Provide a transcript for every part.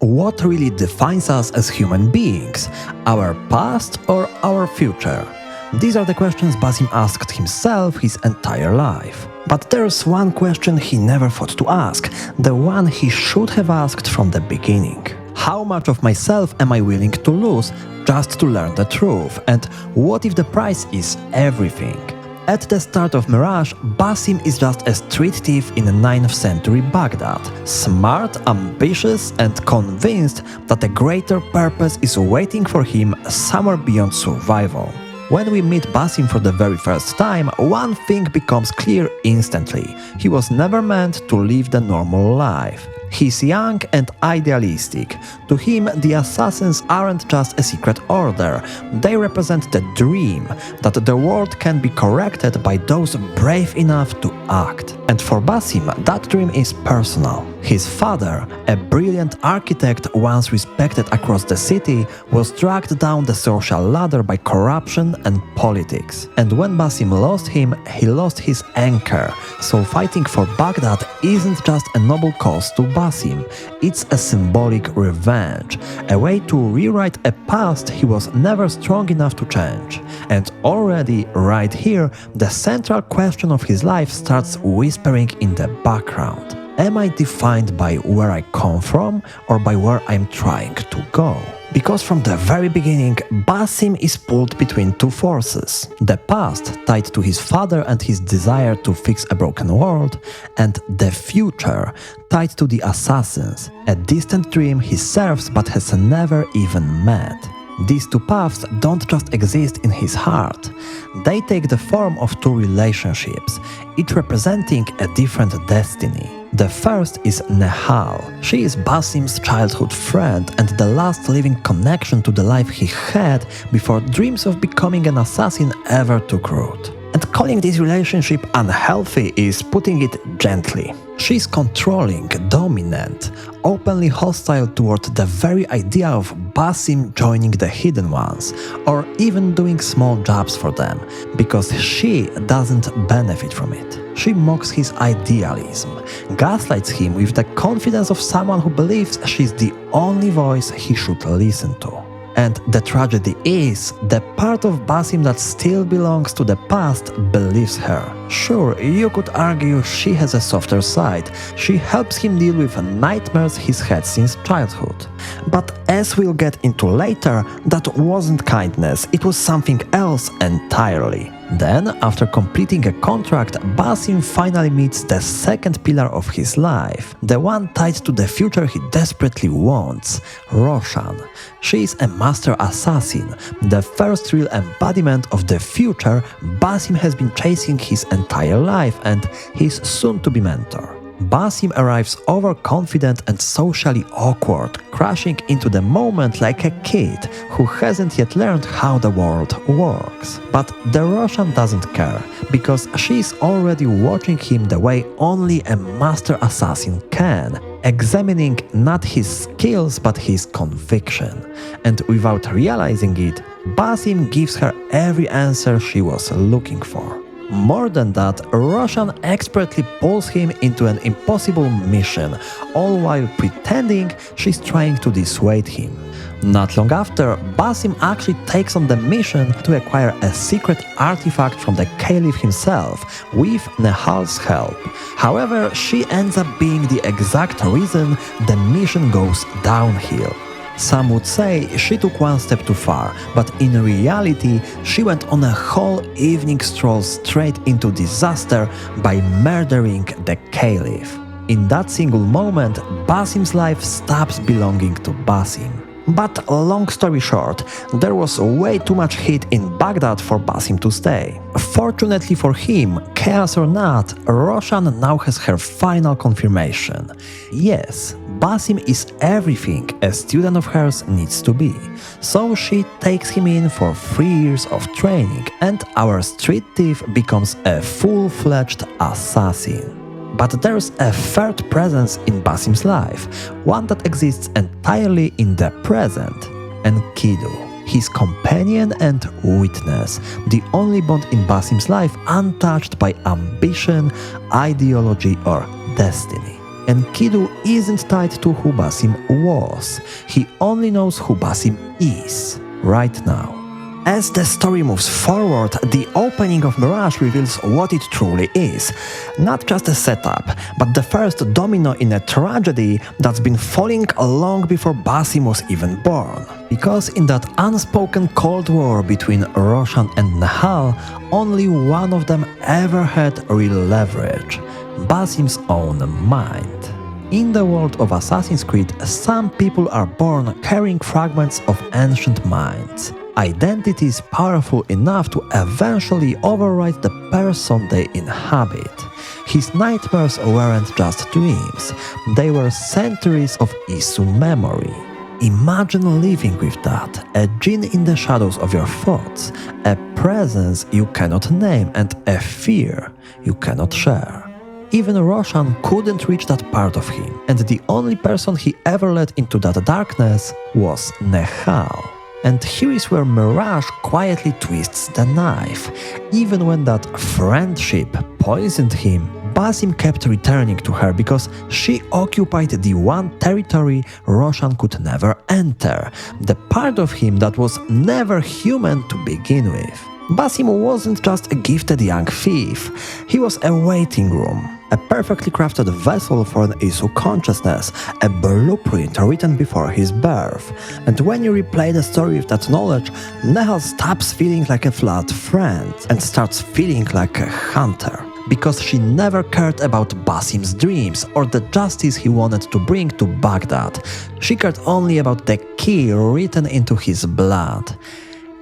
What really defines us as human beings? Our past or our future? These are the questions Basim asked himself his entire life. But there's one question he never thought to ask, the one he should have asked from the beginning. How much of myself am I willing to lose just to learn the truth? And what if the price is everything? At the start of Mirage, Basim is just a street thief in 9th century Baghdad, smart, ambitious and convinced that a greater purpose is waiting for him somewhere beyond survival. When we meet Basim for the very first time, one thing becomes clear instantly. He was never meant to live the normal life. He's young and idealistic. To him, the assassins aren't just a secret order. They represent the dream that the world can be corrected by those brave enough to act. And for Basim, that dream is personal. His father, a brilliant architect once respected across the city, was dragged down the social ladder by corruption and politics. And when Basim lost him, he lost his anchor. So fighting for Baghdad isn't just a noble cause to Basim, it's a symbolic revenge, a way to rewrite a past he was never strong enough to change. And already, right here, the central question of his life starts whispering in the background. Am I defined by where I come from or by where I'm trying to go? Because from the very beginning, Basim is pulled between two forces. The past, tied to his father and his desire to fix a broken world, and the future, tied to the assassins, a distant dream he serves but has never even met. These two paths don't just exist in his heart. They take the form of two relationships, each representing a different destiny. The first is Nehal. She is Basim's childhood friend and the last living connection to the life he had before dreams of becoming an assassin ever took root. And calling this relationship unhealthy is putting it gently. She's controlling, dominant, openly hostile toward the very idea of Basim joining the Hidden Ones, or even doing small jobs for them, because she doesn't benefit from it. She mocks his idealism, gaslights him with the confidence of someone who believes she's the only voice he should listen to. And the tragedy is, the part of Basim that still belongs to the past believes her. Sure, you could argue she has a softer side. She helps him deal with nightmares he's had since childhood. But as we'll get into later, that wasn't kindness, it was something else entirely. Then, after completing a contract, Basim finally meets the second pillar of his life, the one tied to the future he desperately wants, Roshan. She is a master assassin, the first real embodiment of the future Basim has been chasing his entire life and his soon-to-be mentor. Basim arrives overconfident and socially awkward, crashing into the moment like a kid who hasn't yet learned how the world works. But the Roshan doesn't care, because she's already watching him the way only a master assassin can, examining not his skills but his conviction. And without realizing it, Basim gives her every answer she was looking for. More than that, Roshan expertly pulls him into an impossible mission, all while pretending she's trying to dissuade him. Not long after, Basim actually takes on the mission to acquire a secret artifact from the Caliph himself, with Nehal's help. However, she ends up being the exact reason the mission goes downhill. Some would say she took one step too far, but in reality, she went on a whole evening stroll straight into disaster by murdering the Caliph. In that single moment, Basim's life stops belonging to Basim. But long story short, there was way too much heat in Baghdad for Basim to stay. Fortunately for him, chaos or not, Roshan now has her final confirmation. Yes, Basim is everything a student of hers needs to be. So she takes him in for 3 years of training, and our street thief becomes a full-fledged assassin. But there's a third presence in Basim's life, one that exists entirely in the present, Enkidu, his companion and witness, the only bond in Basim's life untouched by ambition, ideology or destiny. Enkidu isn't tied to who Basim was, he only knows who Basim is, right now. As the story moves forward, the opening of Mirage reveals what it truly is. Not just a setup, but the first domino in a tragedy that's been falling long before Basim was even born. Because in that unspoken Cold War between Roshan and Nehal, only one of them ever had real leverage: Basim's own mind. In the world of Assassin's Creed, some people are born carrying fragments of ancient minds. Identities powerful enough to eventually override the person they inhabit. His nightmares weren't just dreams, they were centuries of Isu memory. Imagine living with that, a gene in the shadows of your thoughts, a presence you cannot name and a fear you cannot share. Even Roshan couldn't reach that part of him, and the only person he ever let into that darkness was Nehal. And here is where Mirage quietly twists the knife. Even when that friendship poisoned him, Basim kept returning to her because she occupied the one territory Roshan could never enter, the part of him that was never human to begin with. Basim wasn't just a gifted young thief, he was a waiting room, a perfectly crafted vessel for an Isu consciousness, a blueprint written before his birth. And when you replay the story with that knowledge, Nehal stops feeling like a flawed friend and starts feeling like a hunter. Because she never cared about Basim's dreams or the justice he wanted to bring to Baghdad. She cared only about the key written into his blood.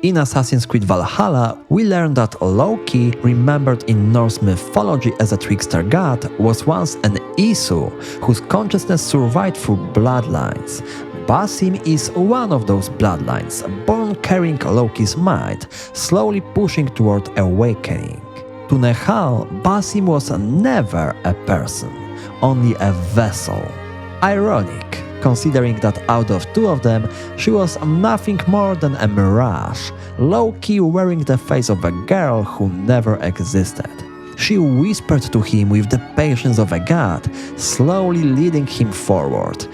In Assassin's Creed Valhalla, we learn that Loki, remembered in Norse mythology as a trickster god, was once an Isu whose consciousness survived through bloodlines. Basim is one of those bloodlines, born carrying Loki's mind, slowly pushing toward awakening. To Nehal, Basim was never a person, only a vessel. Ironic, considering that out of two of them, she was nothing more than a mirage, low-key wearing the face of a girl who never existed. She whispered to him with the patience of a god, slowly leading him forward.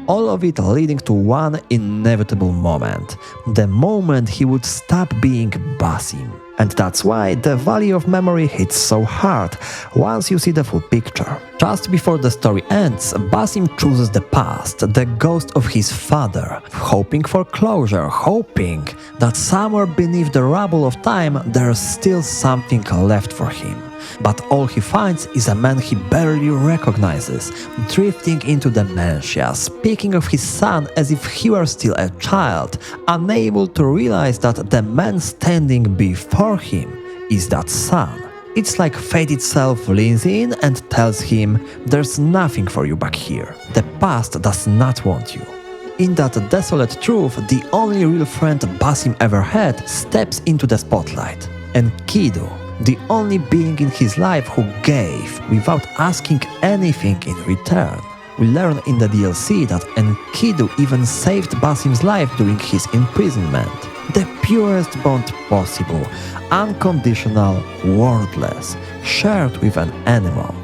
All of it leading to one inevitable moment, the moment he would stop being Basim. And that's why the value of memory hits so hard once you see the full picture. Just before the story ends, Basim chooses the past, the ghost of his father, hoping for closure, hoping that somewhere beneath the rubble of time there's still something left for him. But all he finds is a man he barely recognizes, drifting into dementia, speaking of his son as if he were still a child, unable to realize that the man standing before him is that son. It's like fate itself leans in and tells him, there's nothing for you back here. The past does not want you. In that desolate truth, the only real friend Basim ever had steps into the spotlight. Enkidu, the only being in his life who gave without asking anything in return. We learn in the DLC that Enkidu even saved Basim's life during his imprisonment. The purest bond possible, unconditional, wordless, shared with an animal.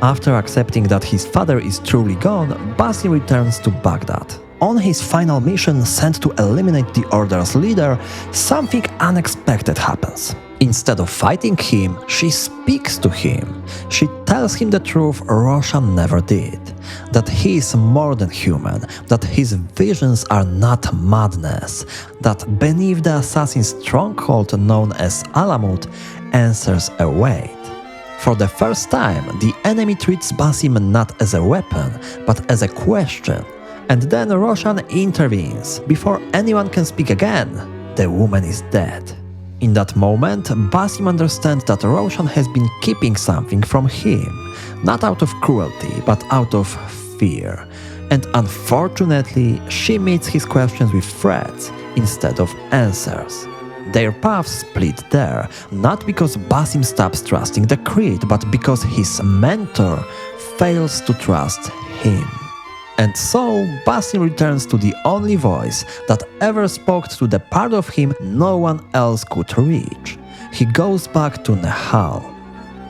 After accepting that his father is truly gone, Basim returns to Baghdad. On his final mission sent to eliminate the Order's leader, something unexpected happens. Instead of fighting him, she speaks to him. She tells him the truth Roshan never did. That he is more than human, that his visions are not madness, that beneath the assassin's stronghold known as Alamut, answers await. For the first time, the enemy treats Basim not as a weapon, but as a question. And then Roshan intervenes. Before anyone can speak again, the woman is dead. In that moment, Basim understands that Roshan has been keeping something from him, not out of cruelty, but out of fear. And unfortunately, she meets his questions with threats instead of answers. Their paths split there, not because Basim stops trusting the Creed, but because his mentor fails to trust him. And so, Basim returns to the only voice that ever spoke to the part of him no one else could reach. He goes back to Nehal.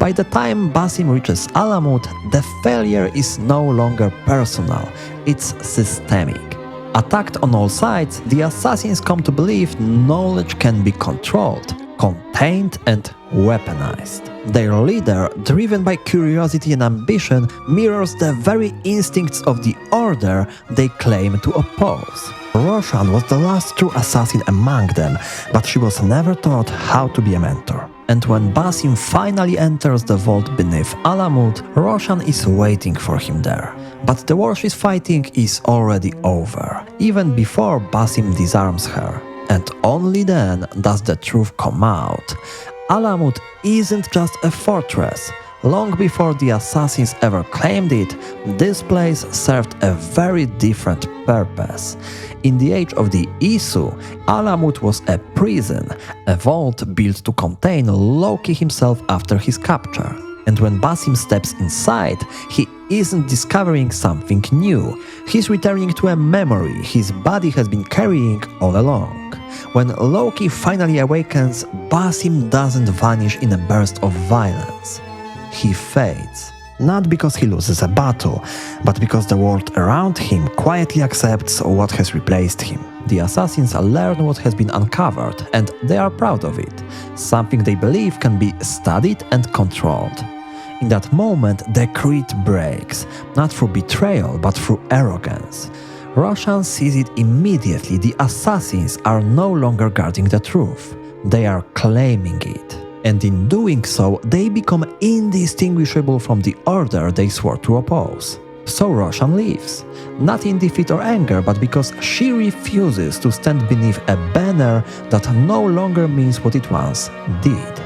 By the time Basim reaches Alamut, the failure is no longer personal, it's systemic. Attacked on all sides, the assassins come to believe knowledge can be controlled, contained and weaponized. Their leader, driven by curiosity and ambition, mirrors the very instincts of the order they claim to oppose. Roshan was the last true assassin among them, but she was never taught how to be a mentor. And when Basim finally enters the vault beneath Alamut, Roshan is waiting for him there. But the war she's fighting is already over, even before Basim disarms her. And only then does the truth come out. Alamut isn't just a fortress. Long before the assassins ever claimed it, this place served a very different purpose. In the age of the Isu, Alamut was a prison, a vault built to contain Loki himself after his capture. And when Basim steps inside, he isn't discovering something new. He's returning to a memory his body has been carrying all along. When Loki finally awakens, Basim doesn't vanish in a burst of violence. He fades. Not because he loses a battle, but because the world around him quietly accepts what has replaced him. The assassins learn what has been uncovered, and they are proud of it, something they believe can be studied and controlled. In that moment, the creed breaks, not through betrayal, but through arrogance. Roshan sees it immediately. The assassins are no longer guarding the truth, they are claiming it. And in doing so, they become indistinguishable from the order they swore to oppose. So Roshan leaves, not in defeat or anger, but because she refuses to stand beneath a banner that no longer means what it once did.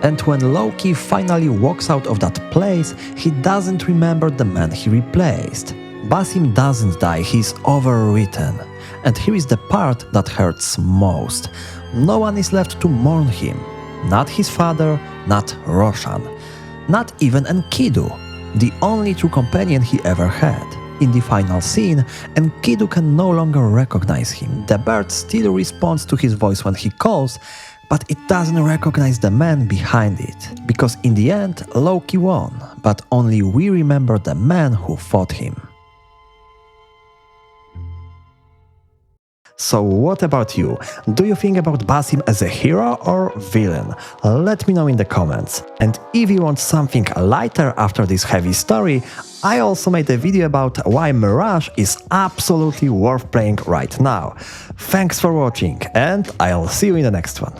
And when Loki finally walks out of that place, he doesn't remember the man he replaced. Basim doesn't die, he's overwritten. And here is the part that hurts most. No one is left to mourn him. Not his father, not Roshan, not even Enkidu, the only true companion he ever had. In the final scene, Enkidu can no longer recognize him. The bird still responds to his voice when he calls, but it doesn't recognize the man behind it. Because in the end, Loki won, but only we remember the man who fought him. So what about you? Do you think about Basim as a hero or villain? Let me know in the comments. And if you want something lighter after this heavy story, I also made a video about why Mirage is absolutely worth playing right now. Thanks for watching, and I'll see you in the next one.